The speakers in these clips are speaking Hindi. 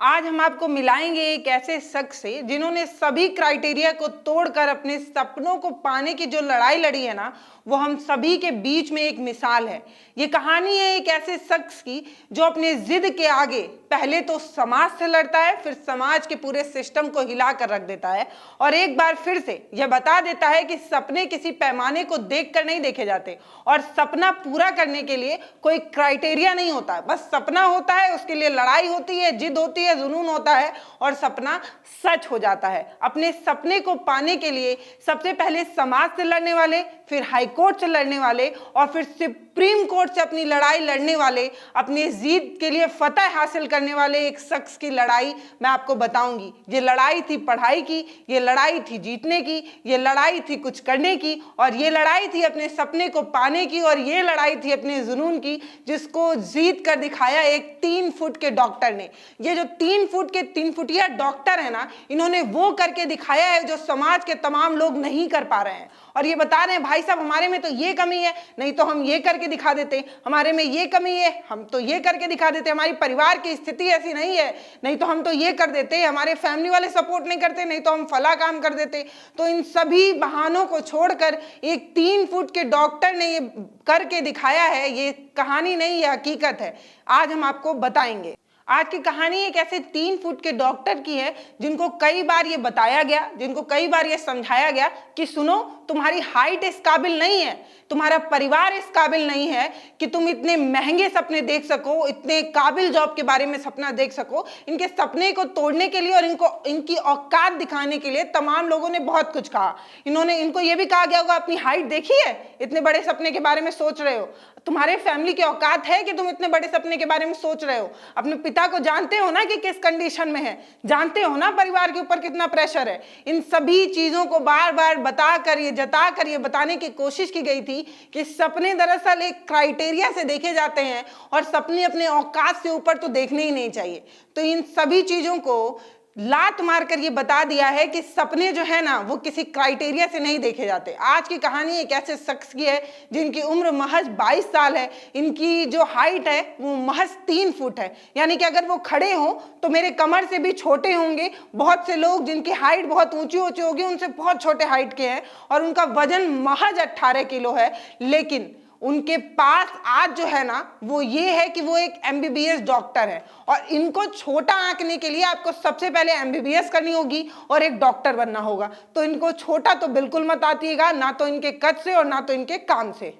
आज हम आपको मिलाएंगे एक ऐसे शख्स से जिन्होंने सभी क्राइटेरिया को तोड़कर अपने सपनों को पाने की जो लड़ाई लड़ी है ना, वो हम सभी के बीच में एक मिसाल है। ये कहानी है एक ऐसे शख्स की जो अपने जिद के आगे पहले तो समाज से लड़ता है, फिर समाज के पूरे सिस्टम को हिला कर रख देता है और एक बार फिर से यह बता देता है कि सपने किसी पैमाने को देखकर नहीं देखे जाते और सपना पूरा करने के लिए कोई क्राइटेरिया नहीं होता है। बस सपना होता है, उसके लिए लड़ाई होती है, जिद होती है, जुनून होता है और सपना सच हो जाता है। अपने सपने को पाने के लिए सबसे पहले समाज से लड़ने वाले, फिर हाई कोर्ट से लड़ने वाले और फिर सुप्रीम कोर्ट से अपनी लड़ाई लड़ने वाले, अपनी जीत के लिए फतह हासिल करने वाले एक शख्स की लड़ाई मैं आपको बताऊंगी। ये लड़ाई थी पढ़ाई की, ये लड़ाई थी जीतने की, ये लड़ाई थी कुछ करने की और ये लड़ाई थी अपने सपने को पाने की और ये लड़ाई थी अपने जुनून की, जिसको जीत कर दिखाया एक 3 फुट के डॉक्टर ने। ये जो 3 फुट के 3 फुटिया डॉक्टर है ना, इन्होंने वो करके दिखाया है जो समाज के तमाम लोग नहीं कर पा रहे हैं और ये बता रहे हैं भाई साहब हमारे में तो ये कमी है, नहीं तो हम ये करके दिखा देते, हमारे में ये कमी है, हम तो ये करके दिखा देते, हमारी परिवार की स्थिति ऐसी नहीं है, नहीं तो हम तो ये कर देते, हमारे फैमिली वाले सपोर्ट नहीं करते, नहीं तो हम फला काम कर देते। तो इन सभी बहानों को छोड़कर एक 3 फुट के डॉक्टर ने ये करके दिखाया है। ये कहानी नहीं, ये हकीकत है। आज हम आपको बताएंगे। आज की कहानी एक ऐसे 3 फुट के डॉक्टर की है जिनको कई बार ये बताया गया, जिनको कई बार ये समझाया गया कि सुनो, तुम्हारी हाइट इस काबिल नहीं है, तुम्हारा परिवार इस काबिल नहीं है कि तुम इतने महंगे सपने देख सको, इतने काबिल जॉब के बारे में सपना देख सको। इनके सपने को तोड़ने के लिए और इनकी औकात दिखाने के लिए तमाम लोगों ने बहुत कुछ कहा। इनको ये भी कहा गया होगा अपनी हाइट देखी है, इतने बड़े सपने के बारे में सोच रहे हो, तुम्हारे फैमिली की औकात है कि तुम इतने बड़े सपने के बारे में सोच रहे हो। अपने पिता को जानते हो ना कि किस कंडीशन में है, जानते हो ना परिवार के ऊपर कितना प्रेशर है। इन सभी चीजों को बार बार बताकर ये बताने की कोशिश की गई थी कि सपने दरअसल एक क्राइटेरिया से देखे जाते हैं और सपने अपने औकात से ऊपर तो देखने ही नहीं चाहिए। तो इन सभी चीजों को लात मारकर ये बता दिया है कि सपने जो है ना, वो किसी क्राइटेरिया से नहीं देखे जाते। आज की कहानी एक ऐसे शख्स की है जिनकी उम्र महज 22 साल है। इनकी जो हाइट है वो महज 3 फुट है, यानी कि अगर वो खड़े हो तो मेरे कमर से भी छोटे होंगे। बहुत से लोग जिनकी हाइट बहुत ऊंची ऊंची होगी उनसे बहुत छोटे हाइट के हैं और उनका वजन महज 18 किलो है। लेकिन उनके पास आज जो है ना, वो ये है कि वो एक MBBS डॉक्टर है और इनको छोटा आंकने के लिए आपको सबसे पहले MBBS करनी होगी और एक डॉक्टर बनना होगा। तो इनको छोटा तो बिल्कुल मत आतीगा, ना तो इनके कद से और ना तो इनके काम से।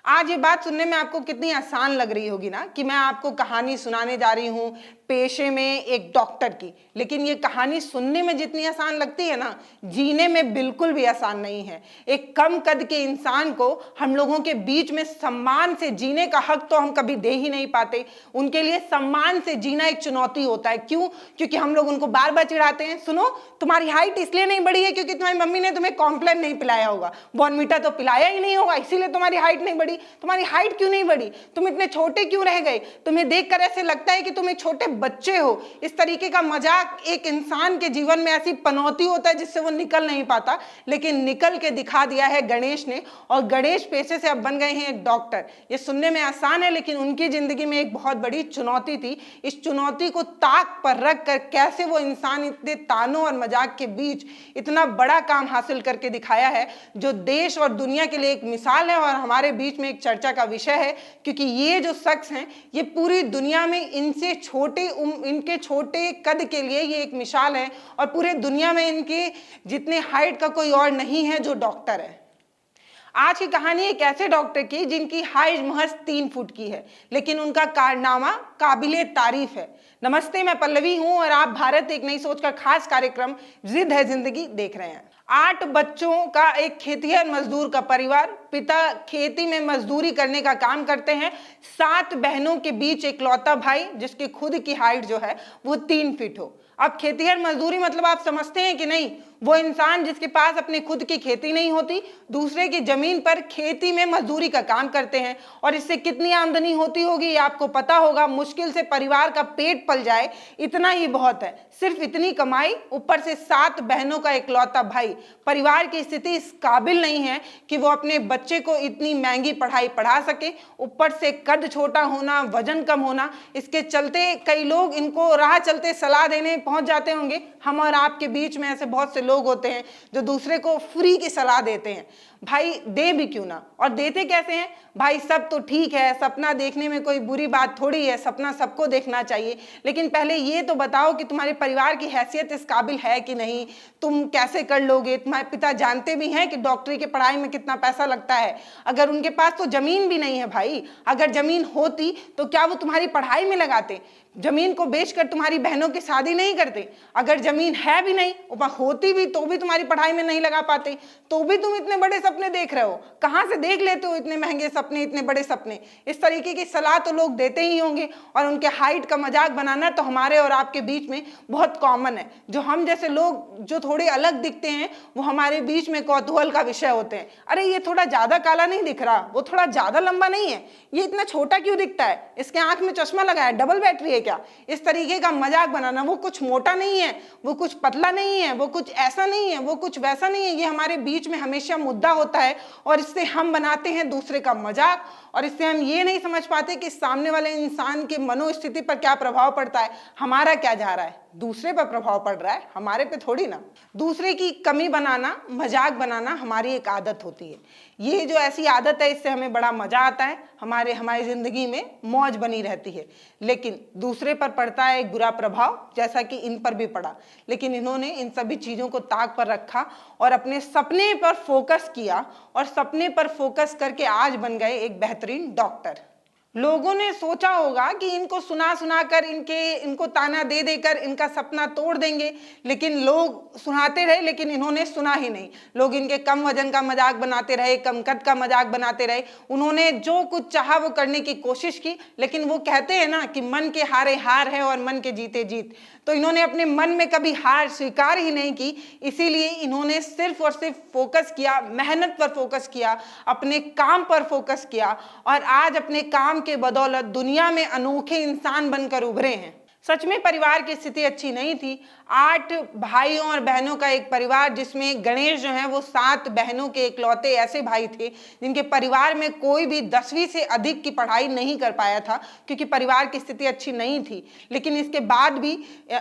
आज ये बात सुनने में आपको कितनी आसान लग रही होगी ना कि मैं आपको कहानी सुनाने जा रही हूँ पेशे में एक डॉक्टर की, लेकिन ये कहानी सुनने में जितनी आसान लगती है ना, जीने में बिल्कुल भी आसान नहीं है। एक कम कद के इंसान को हम लोगों के बीच में सम्मान से जीने का हक तो हम कभी दे ही नहीं पाते। उनके लिए सम्मान से जीना एक चुनौती होता है। क्यों? क्योंकि हम लोग उनको बार बार चिढ़ाते हैं, सुनो तुम्हारी हाइट इसलिए नहीं बढ़ी है क्योंकि तुम्हारी मम्मी ने तुम्हें कॉम्प्लेन नहीं पिलाया होगा, बॉर्नवीटा तो पिलाया ही नहीं होगा, इसीलिए तुम्हारी हाइट नहीं बढ़ी। तुम्हारी हाइट क्यों नहीं बढ़ी? तुम इतने छोटे क्यों रह गए? तुम्हें देखकर ऐसे लगता है कि तुम एक छोटे बच्चे हो। इस तरीके का मजाक एक इंसान के जीवन में ऐसी पनौती होता है जिससे वो निकल नहीं पाता, लेकिन निकल के दिखा दिया है गणेश ने और गणेश पेशे से अब बन गए हैं एक डॉक्टर। ये सुनने में आसान है लेकिन उनकी जिंदगी में एक बहुत बड़ी चुनौती थी। इस चुनौती को ताक पर रख कर कैसे वो इंसान इतने तानों और मजाक के बीच इतना बड़ा काम हासिल करके दिखाया है, जो देश और दुनिया के लिए एक मिसाल है और हमारे बीच में एक चर्चा का विषय है। क्योंकि ये जो शख्स हैं, ये पूरी दुनिया में इनके छोटे कद के लिए ये एक मिसाल है और पूरे दुनिया में इनके जितने हाइट का कोई और नहीं है जो डॉक्टर है। आज की कहानी एक ऐसे डॉक्टर की जिनकी हाइट महज 3 फुट की है, लेकिन उनका कारनामा काबिले तारीफ है। नमस्ते, मैं पल्लवी हूं और आप भारत एक नई सोच का खास कार्यक्रम जिद है जिंदगी देख रहे हैं। 8 बच्चों का एक खेतिहर मजदूर का परिवार, पिता खेती में मजदूरी करने का काम करते हैं। 7 बहनों के बीच इकलौता भाई जिसकी खुद की हाइट जो है वो 3 फीट हो। अब खेतिहर मजदूरी मतलब आप समझते हैं कि नहीं? वो इंसान जिसके पास अपनी खुद की खेती नहीं होती, दूसरे की जमीन पर खेती में मजदूरी का काम करते हैं और इससे कितनी आमदनी होती होगी ये आपको पता होगा। मुश्किल से परिवार का पेट पल जाए इतना ही बहुत है। सिर्फ इतनी कमाई, ऊपर से 7 बहनों का इकलौता भाई। परिवार की स्थिति इस काबिल नहीं है कि वो अपने बच्चे को इतनी महंगी पढ़ाई पढ़ा सके, ऊपर से कद छोटा होना, वजन कम होना, इसके चलते कई लोग इनको राह चलते सलाह देने पहुंच जाते होंगे। हम और आपके बीच में ऐसे बहुत से लोग होते हैं जो दूसरे को फ्री की सलाह देते हैं। भाई दे भी क्यों ना, और देते कैसे हैं भाई? सब तो ठीक है, सपना देखने में कोई बुरी बात थोड़ी है, सपना सबको देखना चाहिए, लेकिन पहले ये तो बताओ कि तुम्हारे परिवार की हैसियत इस काबिल है कि नहीं, तुम कैसे कर लोगे? तुम्हारे पिता जानते भी हैं कि डॉक्टरी की पढ़ाई में कितना पैसा लगता है? अगर उनके पास तो जमीन भी नहीं है भाई, अगर जमीन होती तो क्या वो तुम्हारी पढ़ाई में लगाते? जमीन को बेचकर तुम्हारी बहनों की शादी नहीं करते? अगर जमीन है भी नहीं, होती भी तो भी तुम्हारी पढ़ाई में नहीं लगा पाते, तो भी तुम इतने बड़े सपने देख रहे हो। कहां से देख लेते हो इतने महंगे सपने, इतने बड़े सपने? इस तरीके की सलाह तो लोग देते ही होंगे। और उनके हाइट का मजाक बनाना तो हमारे और आपके बीच में बहुत कॉमन है। जो हम जैसे लोग जो थोड़े अलग दिखते हैं वो हमारे बीच में कौतूहल का विषय होते हैं। अरे ये थोड़ा ज्यादा काला नहीं दिख रहा, वो थोड़ा ज्यादा लंबा नहीं है, ये इतना छोटा क्यों दिखता है, इसके आंख में चश्मा लगाया, डबल बैटरी है क्या? इस तरीके का मजाक बनाना। वो कुछ मोटा नहीं है, वो कुछ पतला नहीं है, वो कुछ ऐसा नहीं है, वो कुछ वैसा नहीं है, ये हमारे बीच में हमेशा मुद्दा होता है। और इससे हम बनाते हैं दूसरे का मजाक, और इससे हम ये नहीं समझ पाते कि सामने वाले इंसान के मनोस्थिति पर क्या प्रभाव पड़ता है। हमारा क्या जा रहा है, दूसरे पर प्रभाव पड़ रहा है, हमारे पे थोड़ी ना। दूसरे की कमी बनाना, मजाक बनाना हमारी एक आदत होती है। ये जो ऐसी आदत है, इससे हमें बड़ा मजा आता है, हमारी जिंदगी में मौज बनी रहती है। लेकिन दूसरे पर पड़ता है एक बुरा प्रभाव, जैसा कि इन पर भी पड़ा। लेकिन इन्होंने इन सभी चीजों को ताक पर रखा और अपने सपने पर फोकस किया, और सपने पर फोकस करके आज बन गए एक बेहतरीन डॉक्टर। लोगों ने सोचा होगा कि इनको सुना सुना कर, इनको ताना दे देकर इनका सपना तोड़ देंगे, लेकिन लोग सुनाते रहे, लेकिन इन्होंने सुना ही नहीं। लोग इनके कम वजन का मजाक बनाते रहे, कम कद का मजाक बनाते रहे। उन्होंने जो कुछ चाहा वो करने की कोशिश की, लेकिन वो कहते हैं ना कि मन के हारे हार है और मन के जीते जीत। तो इन्होंने अपने मन में कभी हार स्वीकार ही नहीं की, इसीलिए इन्होंने सिर्फ और सिर्फ फोकस किया, मेहनत पर फोकस किया, अपने काम पर फोकस किया, और आज अपने काम के बदौलत दुनिया में अनोखे इंसान बनकर उभरे हैं। सच में परिवार की स्थिति अच्छी नहीं थी। 8 भाइयों और बहनों का एक परिवार, जिसमें गणेश जो है वो 7 बहनों के इकलौते ऐसे भाई थे जिनके परिवार में कोई भी 10वीं से अधिक की पढ़ाई नहीं कर पाया था, क्योंकि परिवार की स्थिति अच्छी नहीं थी। लेकिन इसके बाद भी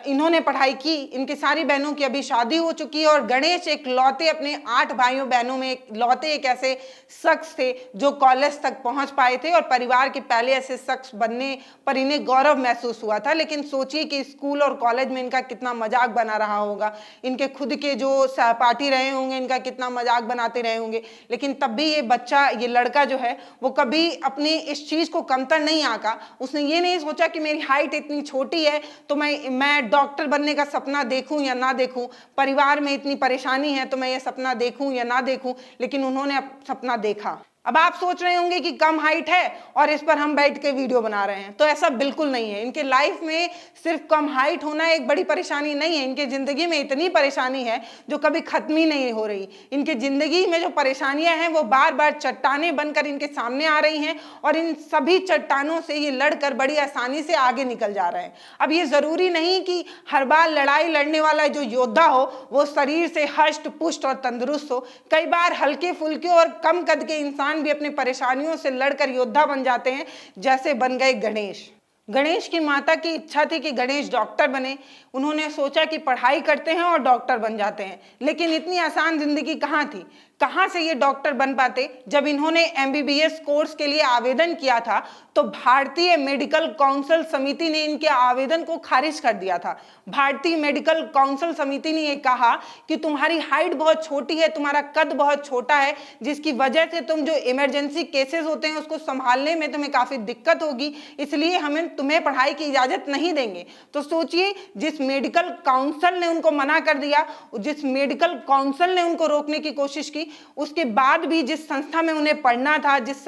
इन्होंने पढ़ाई की। इनकी सारी बहनों की अभी शादी हो चुकी है, और गणेश एक लौते अपने 8 भाइयों बहनों में लौते एक ऐसे शख्स थे जो कॉलेज तक पहुंच पाए थे, और परिवार के पहले ऐसे शख्स बनने पर इन्हें गौरव महसूस हुआ था। लेकिन सोचिए कि स्कूल और कॉलेज में इनका कितना मजाक बना रहा होगा, इनके खुद के जो सहपाठी रहे होंगे इनका कितना मजाक बनाते रहे होंगे। लेकिन तब भी ये बच्चा, ये लड़का जो है वो कभी अपनी इस चीज को कमतर नहीं आंका। उसने ये नहीं सोचा कि मेरी हाइट इतनी छोटी है तो मैं डॉक्टर बनने का सपना देखूं या ना देखूं, परिवार में इतनी परेशानी है तो मैं ये सपना देखूं या ना देखूं। लेकिन उन्होंने सपना देखा। अब आप सोच रहे होंगे कि कम हाइट है और इस पर हम बैठ के वीडियो बना रहे हैं, तो ऐसा बिल्कुल नहीं है। इनके लाइफ में सिर्फ कम हाइट होना एक बड़ी परेशानी नहीं है, इनके जिंदगी में इतनी परेशानी है जो कभी खत्म ही नहीं हो रही। इनके जिंदगी में जो परेशानियां हैं वो बार बार चट्टानें बनकर इनके सामने आ रही हैं, और इन सभी चट्टानों से ये लड़कर बड़ी आसानी से आगे निकल जा रहे हैं। अब ये जरूरी नहीं कि हर बार लड़ाई लड़ने वाला जो योद्धा हो वो शरीर से हष्ट पुष्ट और तंदुरुस्त हो। कई बार हल्के फुल्के और कम कद के इंसान भी अपने परेशानियों से लड़कर योद्धा बन जाते हैं, जैसे बन गए गणेश। गणेश की माता की इच्छा थी कि गणेश डॉक्टर बने। उन्होंने सोचा कि पढ़ाई करते हैं और डॉक्टर बन जाते हैं, लेकिन इतनी आसान जिंदगी कहाँ थी, कहाँ से ये डॉक्टर बन पाते। जब इन्होंने MBBS कोर्स के लिए आवेदन किया था तो भारतीय मेडिकल काउंसिल समिति ने इनके आवेदन को खारिज कर दिया था। भारतीय मेडिकल काउंसिल समिति ने ये कहा कि तुम्हारी हाइट बहुत छोटी है, तुम्हारा कद बहुत छोटा है, जिसकी वजह से तुम जो इमरजेंसी केसेस होते हैं उसको संभालने में तुम्हें काफी दिक्कत होगी, इसलिए हमें तुम्हें पढ़ाई की इजाजत नहीं देंगे। तो सोचिए, जिस मेडिकल काउंसिल ने उनको मना कर दिया, जिस मेडिकल काउंसिल ने उनको रोकने की कोशिश की, उसके बाद भी जिस संस्था में उन्हें पढ़ना था, जिस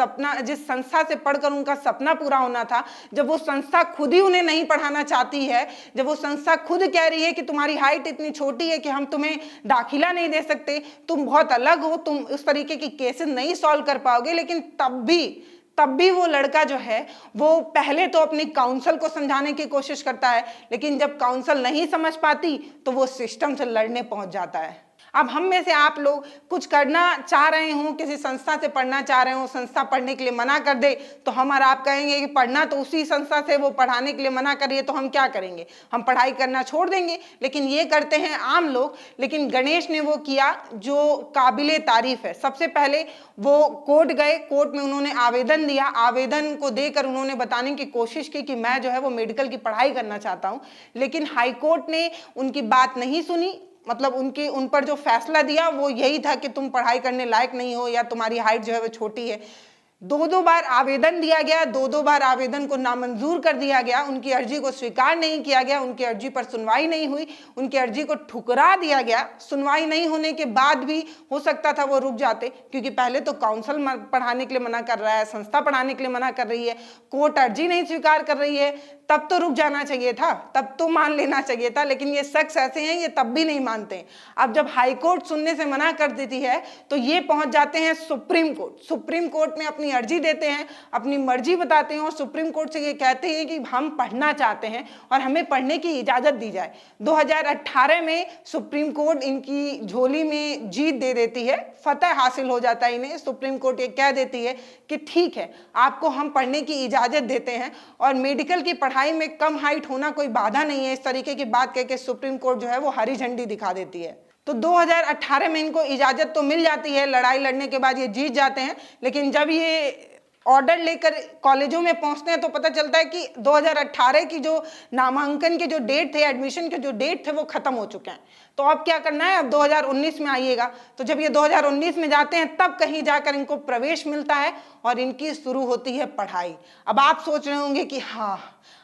संस्था से पढ़कर उनका सपना पूरा होना था, जब वो संस्था खुद ही उन्हें नहीं पढ़ाना चाहती है, जब वो संस्था खुद कह रही है कि तुम्हारी हाइट इतनी छोटी है कि हम तुम्हें दाखिला नहीं दे सकते, तुम बहुत अलग हो, तुम उस तरीके की केसेस नहीं सॉल्व कर पाओगे, लेकिन तब भी वो लड़का जो है वो पहले तो अपनी काउंसिल को समझाने की कोशिश करता है, लेकिन जब काउंसिल नहीं समझ पाती तो वो सिस्टम से लड़ने पहुंच जाता है। अब हम में से आप लोग कुछ करना चाह रहे हो, किसी संस्था से पढ़ना चाह रहे हो, संस्था पढ़ने के लिए मना कर दे, तो हम और आप कहेंगे कि पढ़ना तो उसी संस्था से, वो पढ़ाने के लिए मना कर रही है तो हम क्या करेंगे, हम पढ़ाई करना छोड़ देंगे। लेकिन ये करते हैं आम लोग। लेकिन गणेश ने वो किया जो काबिले तारीफ है। सबसे पहले वो कोर्ट गए, कोर्ट में उन्होंने आवेदन दिया, आवेदन को देकर उन्होंने बताने की कोशिश की कि मैं जो है वो मेडिकल की पढ़ाई करना चाहता हूं। लेकिन हाई कोर्ट ने उनकी बात नहीं सुनी, मतलब उन पर जो फैसला दिया वो यही था कि तुम पढ़ाई करने लायक नहीं हो या तुम्हारी हाइट जो है वो छोटी है। दो बार आवेदन दिया गया, दो बार आवेदन को नामंजूर कर दिया गया, उनकी अर्जी को स्वीकार नहीं किया गया, उनकी अर्जी पर सुनवाई नहीं हुई, उनकी अर्जी को ठुकरा दिया गया। सुनवाई नहीं होने के बाद भी हो सकता था वो रुक जाते, क्योंकि पहले तो काउंसिल पढ़ाने के लिए मना कर रहा है, संस्था पढ़ाने के लिए मना कर रही है, कोर्ट अर्जी नहीं स्वीकार कर रही है, तब तो रुक जाना चाहिए था, तब तो मान लेना चाहिए था। लेकिन ये शख्स ऐसे हैं, ये तब भी नहीं मानते। अब जब हाई कोर्ट सुनने से मना कर देती है तो ये पहुंच जाते हैं सुप्रीम कोर्ट। सुप्रीम कोर्ट में अपनी अर्जी देते हैं, अपनी मर्जी बताते हैं और सुप्रीम कोर्ट से ये कहते हैं कि हम पढ़ना चाहते हैं और हमें पढ़ने की इजाजत दी जाए। 2018 में सुप्रीम कोर्ट इनकी झोली में जीत दे देती है, फतह हासिल हो जाता है इन्हें। सुप्रीम कोर्ट ये कह देती है कि ठीक है, आपको हम पढ़ने की इजाजत देते हैं और मेडिकल की पढ़ाई में कम हाइट होना कोई बाधा नहीं है। इस तरीके की बात कह के सुप्रीम कोर्ट जो है वो हरी झंडी दिखा देती है। तो 2018 में इनको इजाजत तो मिल जाती है, लड़ाई लड़ने के बाद ये जीत जाते हैं। लेकिन जब ये ऑर्डर लेकर कॉलेजों में पहुंचते हैं तो पता चलता है कि 2018 की जो नामांकन के जो डेट थे, एडमिशन के जो डेट थे, वो खत्म हो चुके हैं। तो अब क्या करना है, अब 2019 में आइएगा। तो जब ये 2019 में जाते हैं तब कहीं जाकर इनको प्रवेश मिलता है और इनकी शुरू होती है पढ़ाई। अब आप सोच रहे होंगे कि हाँ,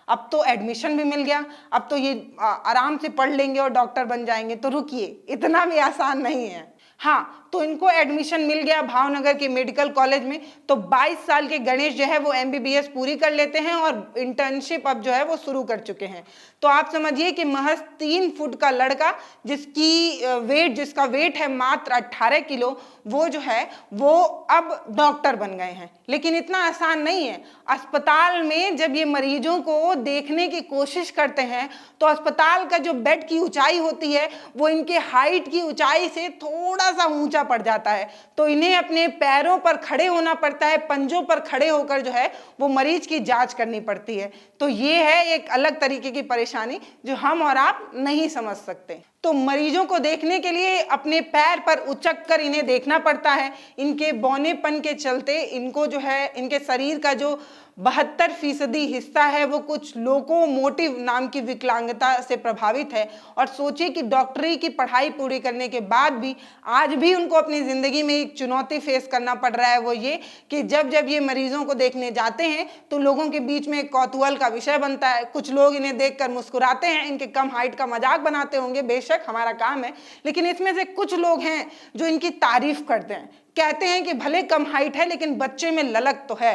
अब तो एडमिशन भी मिल गया, अब तो ये आराम से पढ़ लेंगे और डॉक्टर बन जाएंगे। तो रुकिए, इतना भी आसान नहीं है। हाँ, तो इनको एडमिशन मिल गया भावनगर के मेडिकल कॉलेज में। तो 22 साल के गणेश जो है वो MBBS पूरी कर लेते हैं और इंटर्नशिप अब जो है वो शुरू कर चुके हैं। तो आप समझिए कि महज 3 फुट का लड़का जिसका वेट है मात्र 18 किलो, वो जो है वो अब डॉक्टर बन गए हैं। लेकिन इतना आसान नहीं है। अस्पताल में जब ये मरीजों को देखने की कोशिश करते हैं तो अस्पताल का जो बेड की ऊंचाई होती है वो इनके हाइट की ऊंचाई से थोड़ा सा ऊंचा पड़ जाता है। तो इन्हें अपने पैरों पर खड़े होना पड़ता है, पंजों पर खड़े होकर जो है वो मरीज की जांच करनी पड़ती है। तो ये है एक अलग तरीके की परेशानी जो हम और आप नहीं समझ सकते। तो मरीजों को देखने के लिए अपने पैर पर उचक कर इन्हें देखना पड़ता है। इनके बौनेपन के चलते इनको जो है, इनके शरीर का जो 72% हिस्सा है वो कुछ लोकोमोटिव नाम की विकलांगता से प्रभावित है। और सोचिए कि डॉक्टरी की पढ़ाई पूरी करने के बाद भी आज भी उनको अपनी ज़िंदगी में एक चुनौती फेस करना पड़ रहा है। वो ये कि जब जब ये मरीजों को देखने जाते हैं तो लोगों के बीच में एक कौतूहल का विषय बनता है। कुछ लोग इन्हें देखकर मुस्कुराते हैं, इनके कम हाइट का मजाक बनाते होंगे, बेशक हमारा काम है। लेकिन इसमें से कुछ लोग हैं जो इनकी तारीफ करते हैं, कहते हैं कि भले कम हाइट है लेकिन बच्चे में ललक तो है,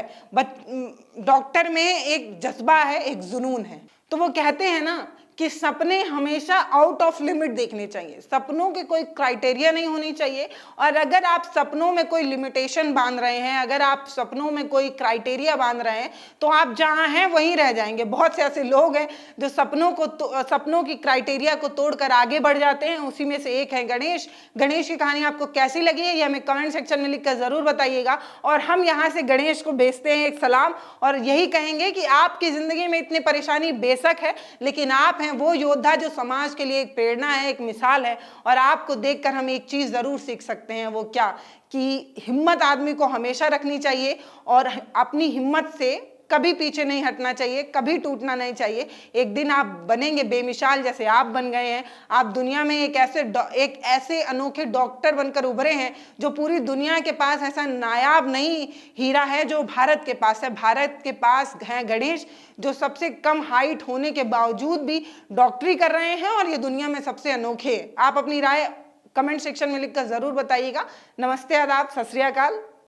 डॉक्टर में एक जज्बा है, एक जुनून है। तो वो कहते हैं ना कि सपने हमेशा आउट ऑफ लिमिट देखने चाहिए, सपनों के कोई क्राइटेरिया नहीं होनी चाहिए। और अगर आप सपनों में कोई लिमिटेशन बांध रहे हैं, अगर आप सपनों में कोई क्राइटेरिया बांध रहे हैं तो आप जहां हैं वहीं रह जाएंगे। बहुत से ऐसे लोग हैं जो सपनों की क्राइटेरिया को तोड़कर आगे बढ़ जाते हैं। उसी में से एक है गणेश। गणेश की कहानी आपको कैसी लगी है ये हमें कमेंट सेक्शन में लिखकर जरूर बताइएगा। और हम यहाँ से गणेश को भेजते हैं एक सलाम और यही कहेंगे कि आपकी जिंदगी में इतनी परेशानी बेशक है, लेकिन आप वो योद्धा जो समाज के लिए एक प्रेरणा है, एक मिसाल है। और आपको देखकर हम एक चीज जरूर सीख सकते हैं, वो क्या, कि हिम्मत आदमी को हमेशा रखनी चाहिए और अपनी हिम्मत से कभी पीछे नहीं हटना चाहिए, कभी टूटना नहीं चाहिए। एक दिन आप बनेंगे बेमिसाल, जैसे आप बन गए हैं। आप दुनिया में एक ऐसे अनोखे डॉक्टर बनकर उभरे हैं जो पूरी दुनिया के पास ऐसा नायाब नहीं हीरा है जो भारत के पास है। भारत के पास है गणेश, जो सबसे कम हाइट होने के बावजूद भी डॉक्टरी कर रहे हैं और ये दुनिया में सबसे अनोखे हैं। आप अपनी राय कमेंट सेक्शन में लिखकर जरूर बताइएगा। नमस्ते, आदाब, सत श्री अकाल।